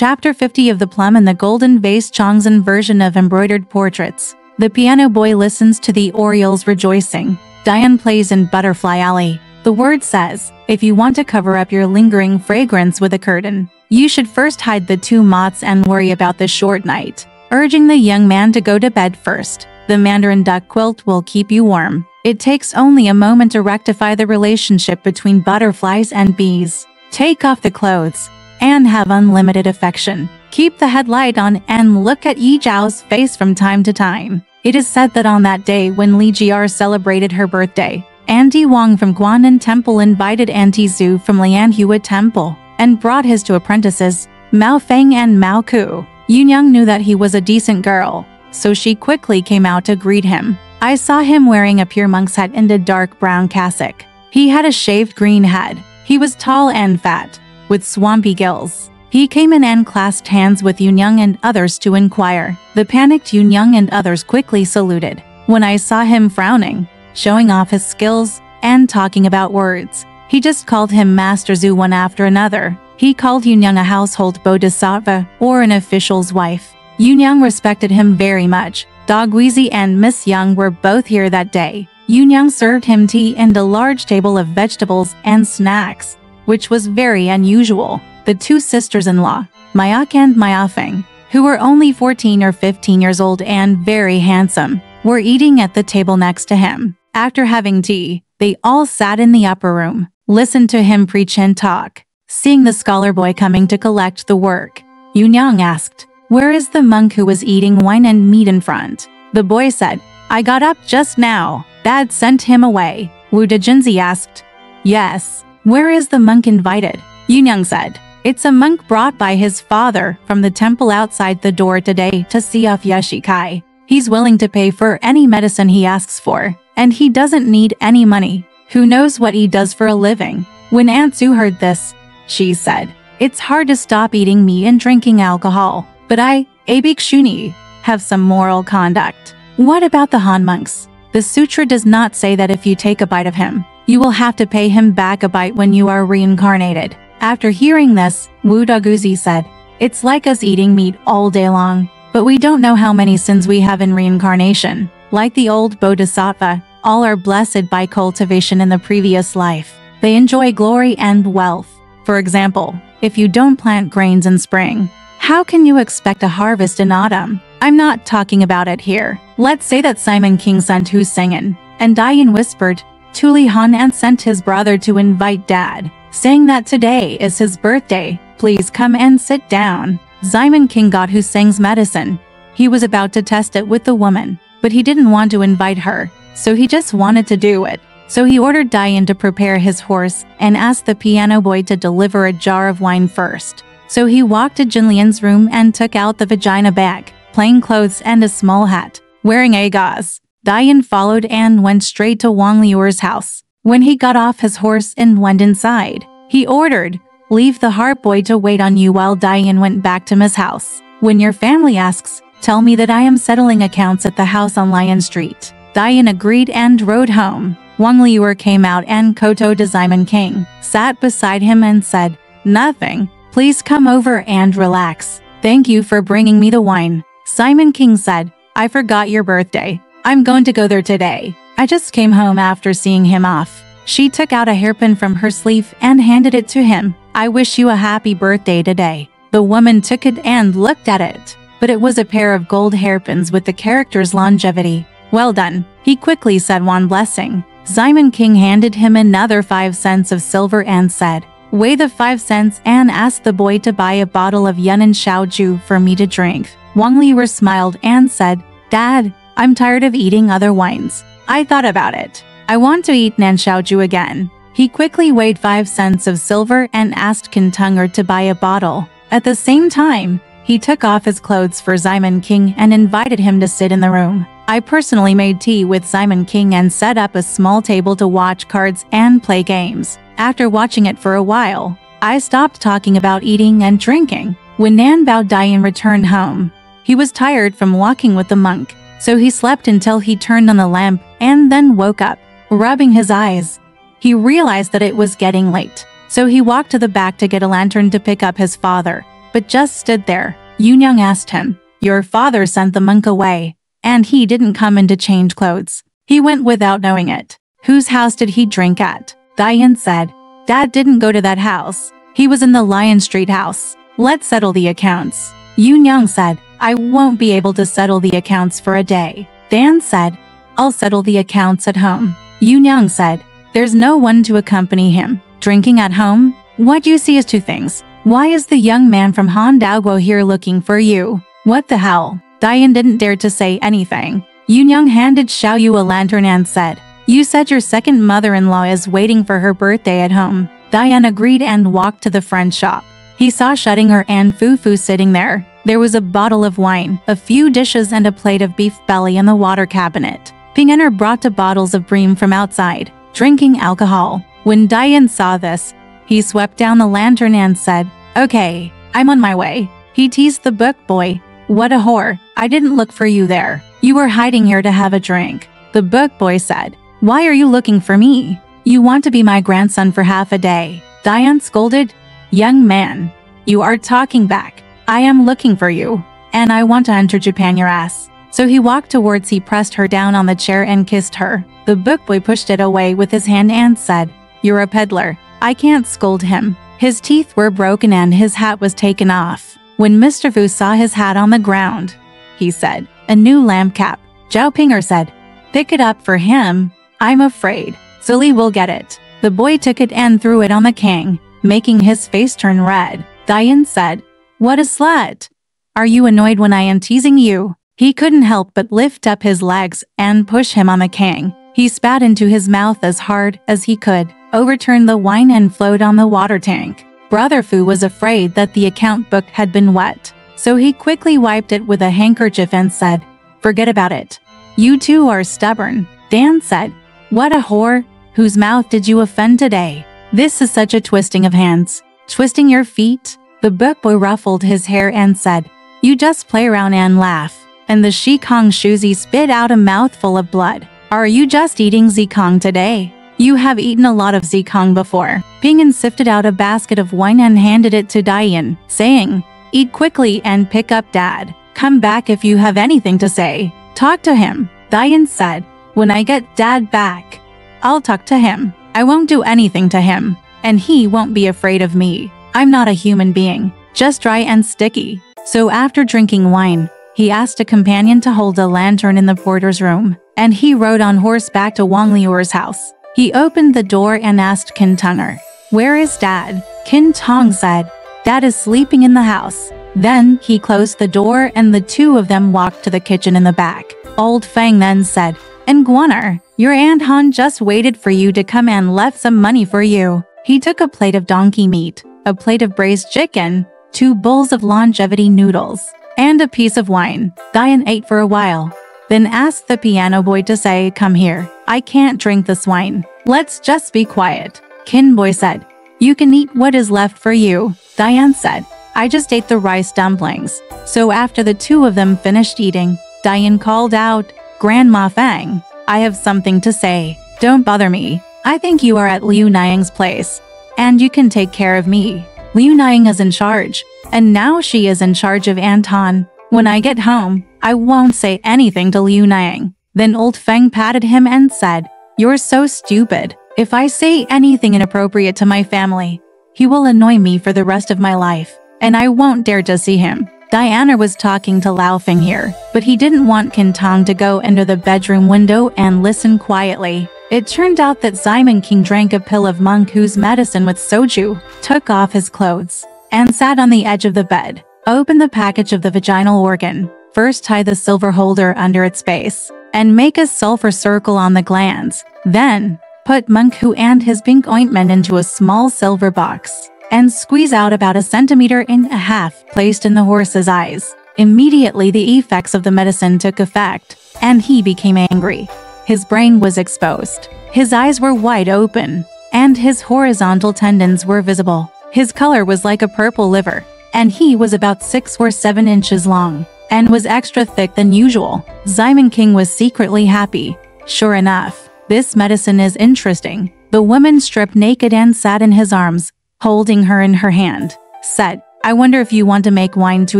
Chapter 50 of The Plum and the Golden Vase. Chongzhen version of embroidered portraits. The piano boy listens to the orioles rejoicing. Diane plays in Butterfly Alley. The word says, if you want to cover up your lingering fragrance with a curtain, you should first hide the two moths and worry about the short night. Urging the young man to go to bed first. The mandarin duck quilt will keep you warm. It takes only a moment to rectify the relationship between butterflies and bees. Take off the clothes and have unlimited affection. Keep the headlight on and look at Yi Zhao's face from time to time. It is said that on that day when Li Jiar celebrated her birthday, Auntie Wang from Guanan Temple invited Auntie Zhu from Lianhua Temple and brought his two apprentices, Mao Feng and Mao Ku. Yunyang knew that he was a decent girl, so she quickly came out to greet him. I saw him wearing a pure monk's hat and a dark brown cassock. He had a shaved green head. He was tall and fat, with swampy gills. He came in and clasped hands with Yunyang and others to inquire. The panicked Yunyang and others quickly saluted. When I saw him frowning, showing off his skills, and talking about words, he just called him Master Zhu one after another. He called Yunyang a household bodhisattva or an official's wife. Yunyang respected him very much. Dog Weezy and Miss Young were both here that day. Yunyang served him tea and a large table of vegetables and snacks, which was very unusual. The two sisters-in-law, Mayak and Mayafeng, who were only 14 or 15 years old and very handsome, were eating at the table next to him. After having tea, they all sat in the upper room, listened to him preach and talk. Seeing the scholar boy coming to collect the work, Yunyang asked, "Where is the monk who was eating wine and meat in front?" The boy said, "I got up just now. Dad sent him away." Wu Dejinzi asked, "Yes, where is the monk invited?" Yunyang said, "It's a monk brought by his father from the temple outside the door today to see off Yashikai. He's willing to pay for any medicine he asks for, and he doesn't need any money. Who knows what he does for a living?" When Aunt Sue heard this, she said, "It's hard to stop eating meat and drinking alcohol, but I, a bhikshuni, have some moral conduct. What about the Han monks? The sutra does not say that if you take a bite of him, you will have to pay him back a bite when you are reincarnated." After hearing this, Wu Daguzi said, "It's like us eating meat all day long, but we don't know how many sins we have in reincarnation. Like the old bodhisattva, all are blessed by cultivation in the previous life. They enjoy glory and wealth. For example, if you don't plant grains in spring, how can you expect a harvest in autumn? I'm not talking about it here. Let's say that Simon King sent Hussein, and Diane whispered to Li Han and sent his brother to invite Dad, saying that today is his birthday. Please come and sit down." Simon King got Hussein's medicine. He was about to test it with the woman, but he didn't want to invite her, so he just wanted to do it. So he ordered Diane to prepare his horse and asked the piano boy to deliver a jar of wine first. So he walked to Jinlian's room and took out the vagina bag, plain clothes and a small hat. Wearing a gauze, Diane followed and went straight to Wang Liuer's house. When he got off his horse and went inside, he ordered, "Leave the harp boy to wait on you," while Diane went back to Miss House. "When your family asks, tell me that I am settling accounts at the house on Lion Street." Diane agreed and rode home. Wang Liuer came out and Koto to Simon King, sat beside him and said, "Nothing. Please come over and relax. Thank you for bringing me the wine." Simon King said, "I forgot your birthday. I'm going to go there today. I just came home after seeing him off." She took out a hairpin from her sleeve and handed it to him. "I wish you a happy birthday today." The woman took it and looked at it, but it was a pair of gold hairpins with the characters longevity. "Well done," he quickly said one blessing. Simon King handed him another 5 cents of silver and said, "Weigh the 5 cents and ask the boy to buy a bottle of Yunnan Shaoju for me to drink." Wang Liuer smiled and said, "Dad, I'm tired of eating other wines. I thought about it. I want to eat Nan Shaoju again." He quickly weighed 5 cents of silver and asked Kintunger to buy a bottle. At the same time, he took off his clothes for Simon King and invited him to sit in the room. I personally made tea with Simon King and set up a small table to watch cards and play games. After watching it for a while, I stopped talking about eating and drinking. When Nan Bao Dian returned home, he was tired from walking with the monk, so he slept until he turned on the lamp and then woke up. Rubbing his eyes, he realized that it was getting late, so he walked to the back to get a lantern to pick up his father. but just stood there. Yunyang asked him, "Your father sent the monk away, and he didn't come in to change clothes. He went without knowing it. Whose house did he drink at?" Diane said, "Dad didn't go to that house. He was in the Lion Street house. Let's settle the accounts." Yunyang said, "I won't be able to settle the accounts for a day." Dan said, "I'll settle the accounts at home." Yunyang said, "There's no one to accompany him. Drinking at home? What you see is two things. Why is the young man from Hondaguo here looking for you? What the hell?" Diane didn't dare to say anything. Yunyang handed Xiao Yu a lantern and said, "You said your second mother-in-law is waiting for her birthday at home." Diane agreed and walked to the front shop. He saw Schrödinger and Fufu sitting there. There was a bottle of wine, a few dishes and a plate of beef belly in the water cabinet. Pingener brought 2 bottles of bream from outside, drinking alcohol. When Diane saw this, he swept down the lantern and said, "Okay, I'm on my way." He teased the book boy. "What a whore, I didn't look for you there. You were hiding here to have a drink." The book boy said, "Why are you looking for me? You want to be my grandson for half a day." Diane scolded, "Young man, you are talking back. I am looking for you, and I want to enter Japan your ass." So he walked towards he pressed her down on the chair and kissed her. The book boy pushed it away with his hand and said, "You're a peddler. I can't scold him." His teeth were broken and his hat was taken off. When Mr. Fu saw his hat on the ground, he said, "A new lamp cap." Zhao Pinger said, "Pick it up for him. I'm afraid Silly will get it." The boy took it and threw it on the king, making his face turn red. Diane said, "What a slut! Are you annoyed when I am teasing you?" He couldn't help but lift up his legs and push him on the king. He spat into his mouth as hard as he could, overturned the wine and flowed on the water tank. Brother Fu was afraid that the account book had been wet, so he quickly wiped it with a handkerchief and said, "Forget about it. You two are stubborn." Dan said, "What a whore! Whose mouth did you offend today? This is such a twisting of hands. Twisting your feet?" The book boy ruffled his hair and said, "You just play around and laugh." And the Shikong Shuzi spit out a mouthful of blood. "Are you just eating Zikong today? You have eaten a lot of Zikong before." Pingen sifted out a basket of wine and handed it to Diane, saying, "Eat quickly and pick up Dad. Come back if you have anything to say. Talk to him." Diane said, "When I get Dad back, I'll talk to him. I won't do anything to him, and he won't be afraid of me. I'm not a human being, just dry and sticky." So after drinking wine, he asked a companion to hold a lantern in the porter's room, and he rode on horseback to Wang Liuer's house. He opened the door and asked Qin Tonger, "Where is Dad?" Qin Tong said, "Dad is sleeping in the house." Then he closed the door and the two of them walked to the kitchen in the back. Old Fang then said, "Nguaner, your Aunt Han just waited for you to come and left some money for you." He took a plate of donkey meat, a plate of braised chicken, 2 bowls of longevity noodles, and a piece of wine. Diane ate for a while, then asked the piano boy to say, "Come here, I can't drink this wine. Let's just be quiet." Qin boy said, "You can eat what is left for you." Diane said, "I just ate the rice dumplings." So after the two of them finished eating, Diane called out, "Grandma Fang, I have something to say. Don't bother me. I think you are at Liu Niang's place, and you can take care of me. Liu Niang is in charge, and now she is in charge of Anton. When I get home, I won't say anything to Liu Niang." Then Old Feng patted him and said, "You're so stupid. If I say anything inappropriate to my family, he will annoy me for the rest of my life, and I won't dare to see him." Diana was talking to Lao Feng here, but he didn't want Qin Tong to go under the bedroom window and listen quietly. It turned out that Simon King drank a pill of monk whose medicine with soju, took off his clothes, and sat on the edge of the bed. Open the package of the vaginal organ. First tie the silver holder under its base, and make a sulfur circle on the glands. Then, put monk who and his pink ointment into a small silver box, and squeeze out about 1.5 centimeters placed in the horse's eyes. Immediately the effects of the medicine took effect, and he became angry. His brain was exposed. His eyes were wide open, and his horizontal tendons were visible. His color was like a purple liver, and he was about 6 or 7 inches long, and was extra thick than usual. Simon King was secretly happy. Sure enough, this medicine is interesting. The woman stripped naked and sat in his arms, holding her in her hand, said, I wonder if you want to make wine to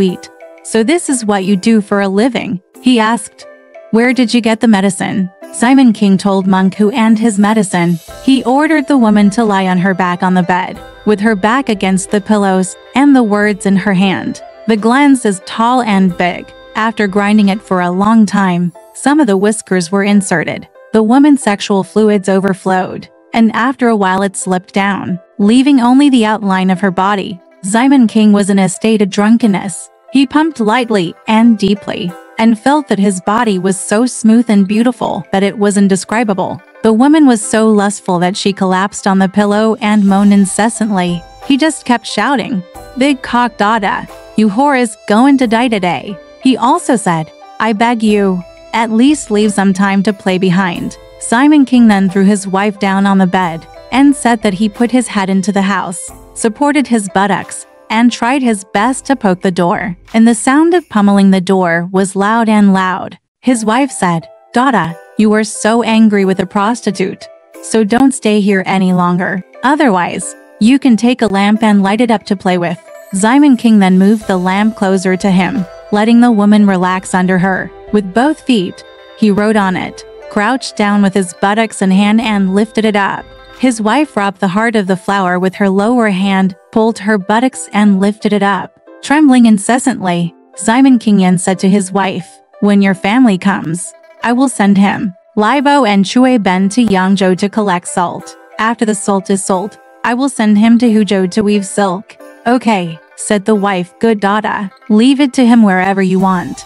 eat. So this is what you do for a living? He asked. Where did you get the medicine? Simon King told Monk who and his medicine. He ordered the woman to lie on her back on the bed, with her back against the pillows, and the words in her hand. The glans is tall and big. After grinding it for a long time, some of the whiskers were inserted. The woman's sexual fluids overflowed, and after a while it slipped down, leaving only the outline of her body. Simon King was in a state of drunkenness. He pumped lightly and deeply, and felt that his body was so smooth and beautiful that it was indescribable. The woman was so lustful that she collapsed on the pillow and moaned incessantly. He just kept shouting, "Big cock dada, you whore is going to die today." He also said, "I beg you, at least leave some time to play behind." Simon King then threw his wife down on the bed and said that he put his head into the house, supported his buttocks, and tried his best to poke the door, and the sound of pummeling the door was loud and loud. His wife said, "Dada, you were so angry with a prostitute, so don't stay here any longer. Otherwise, you can take a lamp and light it up to play with." Simon King then moved the lamp closer to him, letting the woman relax under her. With both feet, he rode on it, crouched down with his buttocks in hand and lifted it up. His wife rubbed the heart of the flower with her lower hand, pulled her buttocks and lifted it up. Trembling incessantly, Simon King Yen said to his wife, "When your family comes, I will send him, Libo and Chui Ben to Yangzhou to collect salt. After the salt is sold, I will send him to Huzhou to weave silk." "Okay," said the wife, "good Dada. Leave it to him wherever you want.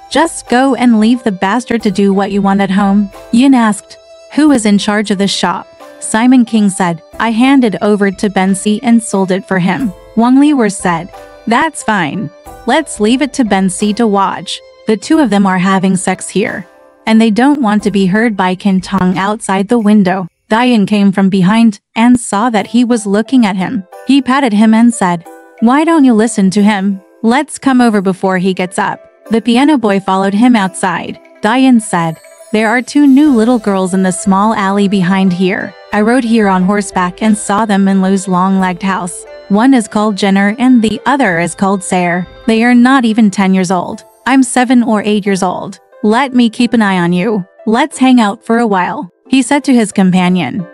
Just go and leave the bastard to do what you want at home." Yin asked, "Who is in charge of the shop?" Simon King said, "I handed over to Ben Si and sold it for him." Wang Liwer said, "That's fine. Let's leave it to Ben Si to watch. The two of them are having sex here, and they don't want to be heard by Kin Tong outside the window." Diane came from behind and saw that he was looking at him. He patted him and said, "Why don't you listen to him? Let's come over before he gets up." The piano boy followed him outside. Diane said, "There are two new little girls in the small alley behind here. I rode here on horseback and saw them in Lu's long-legged house. One is called Jenner and the other is called Sayer. They are not even 10 years old. I'm 7 or 8 years old. Let me keep an eye on you. Let's hang out for a while." He said to his companion,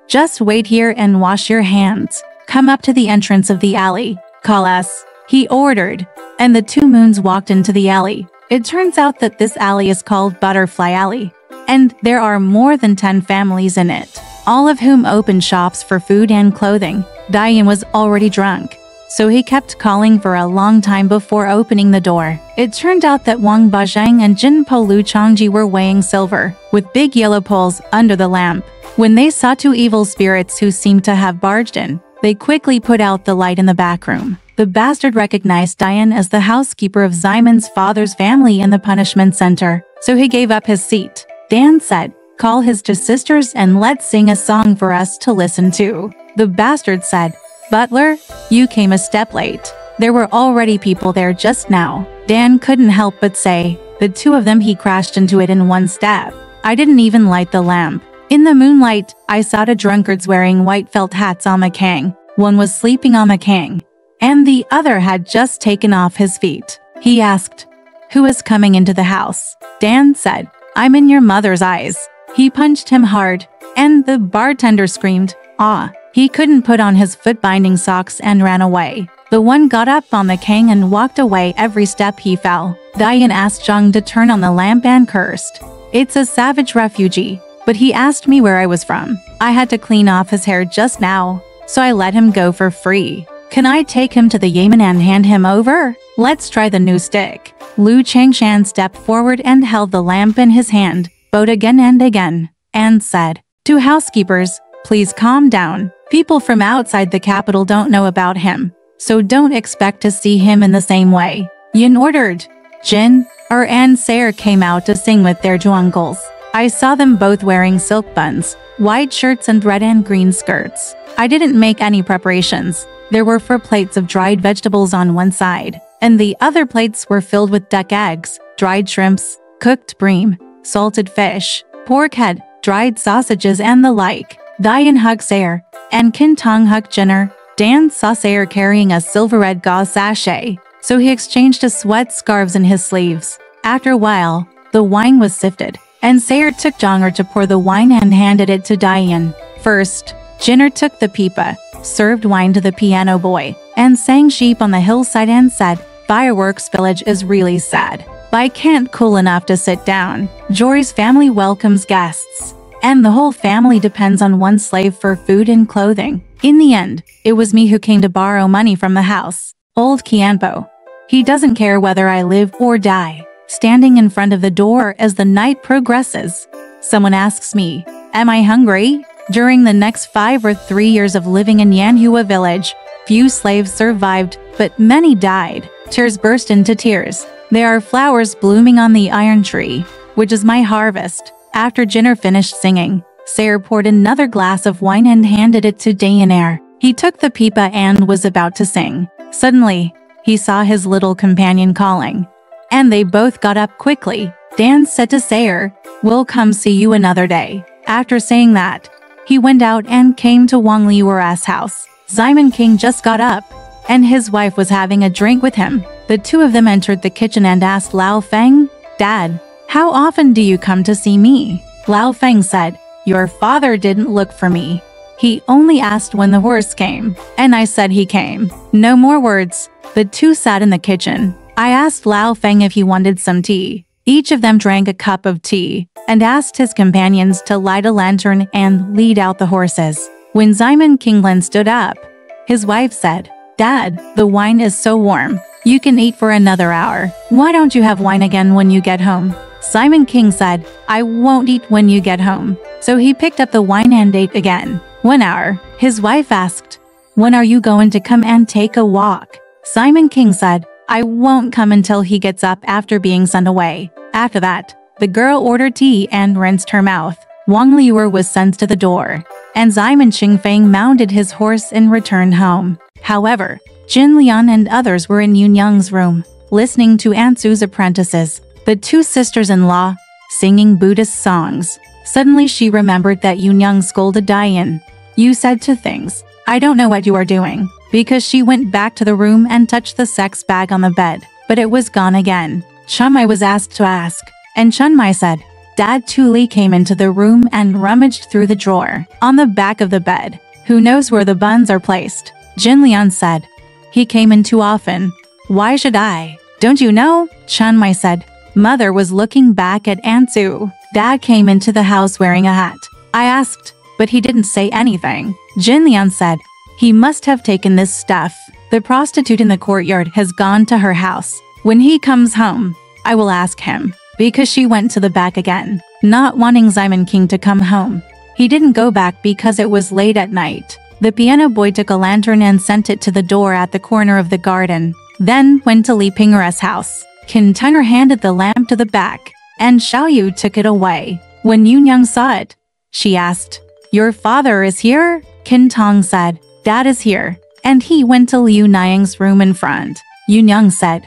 "Just wait here and wash your hands. Come up to the entrance of the alley. Call us," he ordered, and the two moons walked into the alley. It turns out that this alley is called Butterfly Alley, and there are more than 10 families in it, all of whom open shops for food and clothing. Diane was already drunk, so he kept calling for a long time before opening the door. It turned out that Wang Bajang and Jin Po Lu Chongji were weighing silver, with big yellow poles under the lamp. When they saw two evil spirits who seemed to have barged in, they quickly put out the light in the back room. The bastard recognized Diane as the housekeeper of Simon's father's family in the punishment center, so he gave up his seat. Dan said, "Call his two sisters and let's sing a song for us to listen to." The bastard said, "Butler, you came a step late. There were already people there just now." Dan couldn't help but say, "The two of them he crashed into it in one step. I didn't even light the lamp." In the moonlight, I saw the drunkards wearing white felt hats on the kang. One was sleeping on the kang, and the other had just taken off his feet. He asked, "Who is coming into the house?" Dan said, "I'm in your mother's eyes." He punched him hard, and the bartender screamed, "Ah!" He couldn't put on his foot-binding socks and ran away. The one got up on the kang and walked away every step he fell. Diane asked Zhang to turn on the lamp and cursed. "It's a savage refugee, but he asked me where I was from. I had to clean off his hair just now, so I let him go for free. Can I take him to the Yamen and hand him over? Let's try the new stick." Lu Changshan stepped forward and held the lamp in his hand, bowed again and again, and said, "To housekeepers, please calm down. People from outside the capital don't know about him, so don't expect to see him in the same way." Yin ordered. Jin, and Sayer came out to sing with their two uncles. I saw them both wearing silk buns, white shirts and red and green skirts. I didn't make any preparations. There were 4 plates of dried vegetables on one side, and the other plates were filled with duck eggs, dried shrimps, cooked bream, salted fish, pork head, dried sausages and the like. Diane hugged Sayer, and Kin Tong hugged Jenner, Dan saw Sayer carrying a silver-red gauze sachet, so he exchanged his sweat scarves in his sleeves. After a while, the wine was sifted, and Sayer took Jonger to pour the wine and handed it to Diane. First, Jinner took the pipa, served wine to the piano boy, and sang Sheep on the Hillside and said, "Fireworks Village is really sad, but I can't cool enough to sit down. Jory's family welcomes guests, and the whole family depends on one slave for food and clothing. In the end, it was me who came to borrow money from the house. Old Kianpo. He doesn't care whether I live or die." Standing in front of the door as the night progresses, someone asks me, "Am I hungry?" During the next 5 or 3 years of living in Yanhua village, few slaves survived, but many died. Tears burst into tears. There are flowers blooming on the iron tree, which is my harvest. After Jinner finished singing, Sayer poured another glass of wine and handed it to Daenerys. He took the pipa and was about to sing. Suddenly, he saw his little companion calling, and they both got up quickly. Dan said to Sayer, "We'll come see you another day." After saying that, he went out and came to Wang Liuer's house. Simon King just got up, and his wife was having a drink with him. The two of them entered the kitchen and asked Lao Feng, "Dad, how often do you come to see me?" Lao Feng said, "Your father didn't look for me. He only asked when the horse came, and I said he came." No more words. The two sat in the kitchen. I asked Lao Feng if he wanted some tea. Each of them drank a cup of tea, and asked his companions to light a lantern and lead out the horses. When Simon Kingland stood up, his wife said, "Dad, the wine is so warm. You can eat for another hour. Why don't you have wine again when you get home?" Simon King said, "I won't eat when you get home." So he picked up the wine and ate again. 1 hour. His wife asked, "When are you going to come and take a walk?" Simon King said, "I won't come until he gets up after being sent away." After that, the girl ordered tea and rinsed her mouth. Wang Liuer was sent to the door, and Simon Qingfeng mounted his horse and returned home. However, Jin Lian and others were in Yunyang's room, listening to Ansu's apprentices, the two sisters-in-law, singing Buddhist songs. Suddenly she remembered that Yunyang scolded Diane. "You said two things. I don't know what you are doing." Because she went back to the room and touched the sex bag on the bed, but it was gone again. Chunmai was asked to ask, and Chunmai said, "Dad Tuli came into the room and rummaged through the drawer on the back of the bed. Who knows where the buns are placed?" Jin Lian said, "He came in too often. Why should I? Don't you know?" Chunmai said, "Mother was looking back at Ansu. Dad came into the house wearing a hat. I asked, but he didn't say anything." Jin Lian said, "He must have taken this stuff. The prostitute in the courtyard has gone to her house. When he comes home, I will ask him." Because she went to the back again, not wanting Simon King to come home. He didn't go back because it was late at night. The piano boy took a lantern and sent it to the door at the corner of the garden, then went to Li Pingera's house. Qin Tunger handed the lamp to the back, and Xiaoyu took it away. When Yunyang saw it, she asked, "Your father is here?" Qin Tong said, "Dad is here," and he went to Liu Niang's room in front. Yunyang said,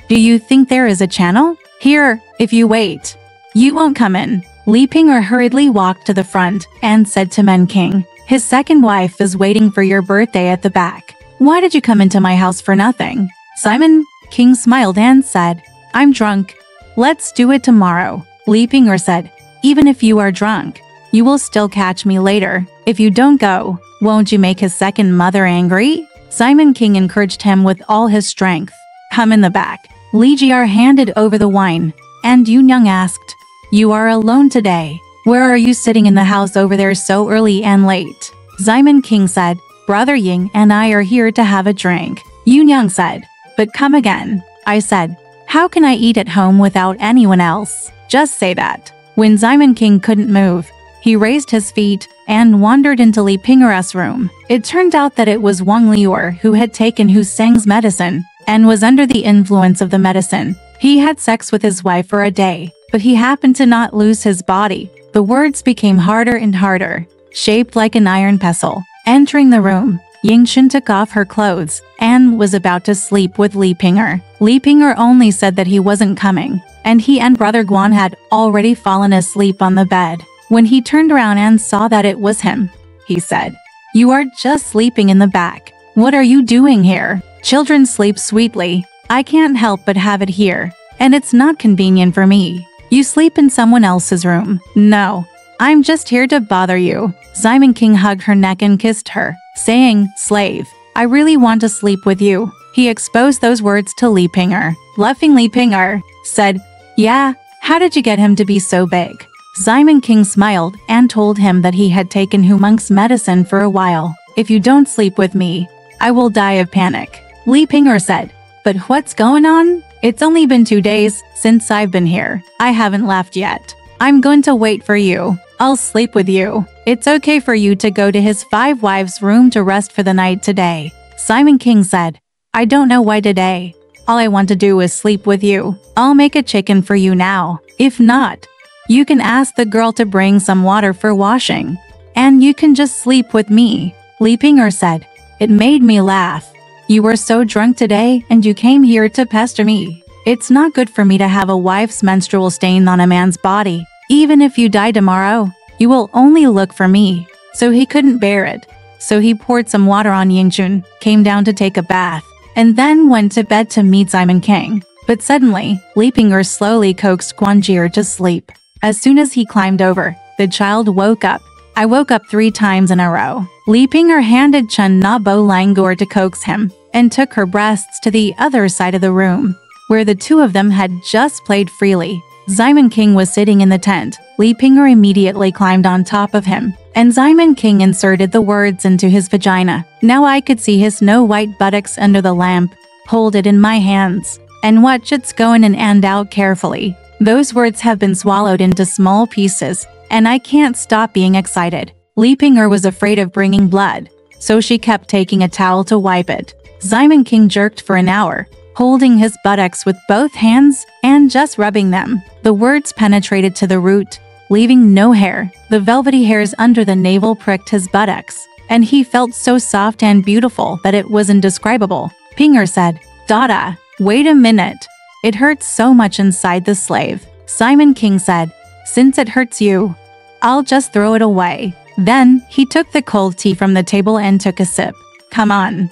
"Do you think there is a channel? Here, if you wait, you won't come in." Li Pinger hurriedly walked to the front and said to Men King, "His second wife is waiting for your birthday at the back. Why did you come into my house for nothing?" Simon King smiled and said, "I'm drunk. Let's do it tomorrow." Li Pinger said, "Even if you are drunk, you will still catch me later. If you don't go, won't you make his second mother angry?" Simon King encouraged him with all his strength. "Come in the back." Li Jiar handed over the wine, and Yunyang asked, "You are alone today. Where are you sitting in the house over there so early and late?" Simon King said, "Brother Ying and I are here to have a drink." Yunyang said, "But come again." I said, "How can I eat at home without anyone else? Just say that." When Simon King couldn't move, he raised his feet and wandered into Li Pingera's room. It turned out that it was Wang Liuer who had taken Hu Seng's medicine and was under the influence of the medicine. He had sex with his wife for a day, but he happened to not lose his body. The words became harder and harder, shaped like an iron pestle. Entering the room, Yingxun took off her clothes and was about to sleep with Li Pinger. Li Pinger only said that he wasn't coming, and he and Brother Guan had already fallen asleep on the bed. When he turned around and saw that it was him, he said, "You are just sleeping in the back. What are you doing here? Children sleep sweetly. I can't help but have it here. And it's not convenient for me. You sleep in someone else's room. No. I'm just here to bother you. Simon King hugged her neck and kissed her, saying, Slave, I really want to sleep with you. He exposed those words to Li Pinger. Bluffing Li Pinger said, Yeah, how did you get him to be so big? Simon King smiled and told him that he had taken Hu Monk's medicine for a while. If you don't sleep with me, I will die of panic. Li Pinger said, But what's going on? It's only been 2 days since I've been here. I haven't left yet. I'm going to wait for you. I'll sleep with you. It's okay for you to go to his 5 wives' room to rest for the night today. Simon King said, I don't know why today. All I want to do is sleep with you. I'll make a chicken for you now. If not, you can ask the girl to bring some water for washing. And you can just sleep with me. Li Pinger said, It made me laugh. You were so drunk today and you came here to pester me. It's not good for me to have a wife's menstrual stain on a man's body. Even if you die tomorrow, you will only look for me. So he couldn't bear it. So he poured some water on Yingchun, came down to take a bath, and then went to bed to meet Simon King. But suddenly, Li Pinger slowly coaxed Guanjir to sleep. As soon as he climbed over, the child woke up. I woke up 3 times in a row. Li Pinger handed Chun Na Bo Langor to coax him, and took her breasts to the other side of the room, where the 2 of them had just played freely. Simon King was sitting in the tent. Li Pinger immediately climbed on top of him, and Simon King inserted the words into his vagina. Now I could see his snow-white buttocks under the lamp. Hold it in my hands, and watch it go in and out carefully. Those words have been swallowed into small pieces, and I can't stop being excited. Li Pinger was afraid of bringing blood, so she kept taking a towel to wipe it. Simon King jerked for an hour, holding his buttocks with both hands and just rubbing them. The words penetrated to the root, leaving no hair. The velvety hairs under the navel pricked his buttocks, and he felt so soft and beautiful that it was indescribable. Pinger said, Dada, wait a minute. It hurts so much inside the slave. Simon King said, Since it hurts you, I'll just throw it away. Then, he took the cold tea from the table and took a sip. Come on.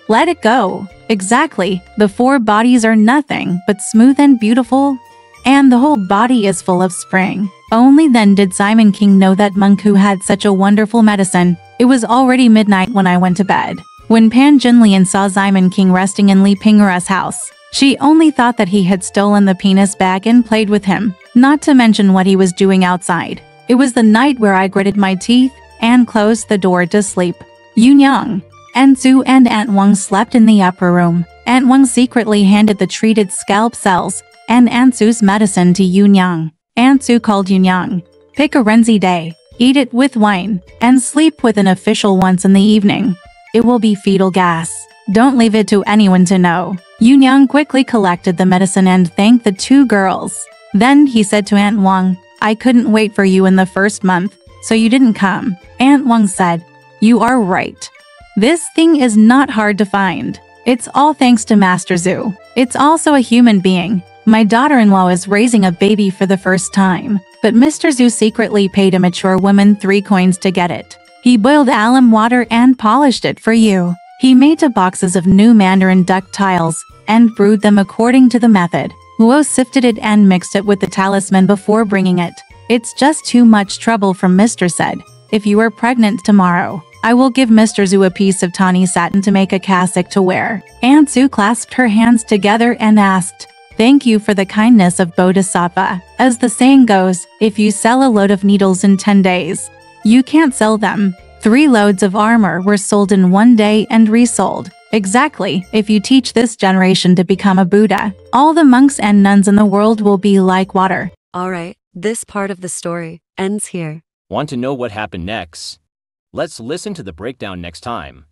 Let it go. Exactly, the 4 bodies are nothing but smooth and beautiful, and the whole body is full of spring. Only then did Simon King know that monk who had such a wonderful medicine. It was already midnight when I went to bed. When Pan Jinlian saw Simon King resting in Li Pingera's house, she only thought that he had stolen the penis bag and played with him, not to mention what he was doing outside. It was the night where I gritted my teeth and closed the door to sleep. Yunyang, Ansu and Aunt Wang slept in the upper room. Aunt Wang secretly handed the treated scalp cells and Ansu's medicine to Yunyang. Ansu called Yunyang, pick a Renzi day, eat it with wine, and sleep with an official once in the evening. It will be fetal gas. Don't leave it to anyone to know. Yunyang quickly collected the medicine and thanked the 2 girls. Then he said to Aunt Wang, I couldn't wait for you in the first month, so you didn't come. Aunt Wang said, You are right. This thing is not hard to find. It's all thanks to Master Zhu. It's also a human being. My daughter-in-law is raising a baby for the first time, but Mr. Zhu secretly paid a mature woman 3 coins to get it. He boiled alum water and polished it for you. He made 2 boxes of new Mandarin duck tiles and brewed them according to the method. Luo sifted it and mixed it with the talisman before bringing it. It's just too much trouble from Mr. said. If you are pregnant tomorrow, I will give Mr. Zhu a piece of tawny satin to make a cassock to wear. Aunt Zhu clasped her hands together and asked, Thank you for the kindness of Bodhisattva. As the saying goes, if you sell a load of needles in 10 days, you can't sell them. 3 loads of armor were sold in 1 day and resold. Exactly, if you teach this generation to become a Buddha, all the monks and nuns in the world will be like water. Alright, this part of the story ends here. Want to know what happened next? Let's listen to the breakdown next time.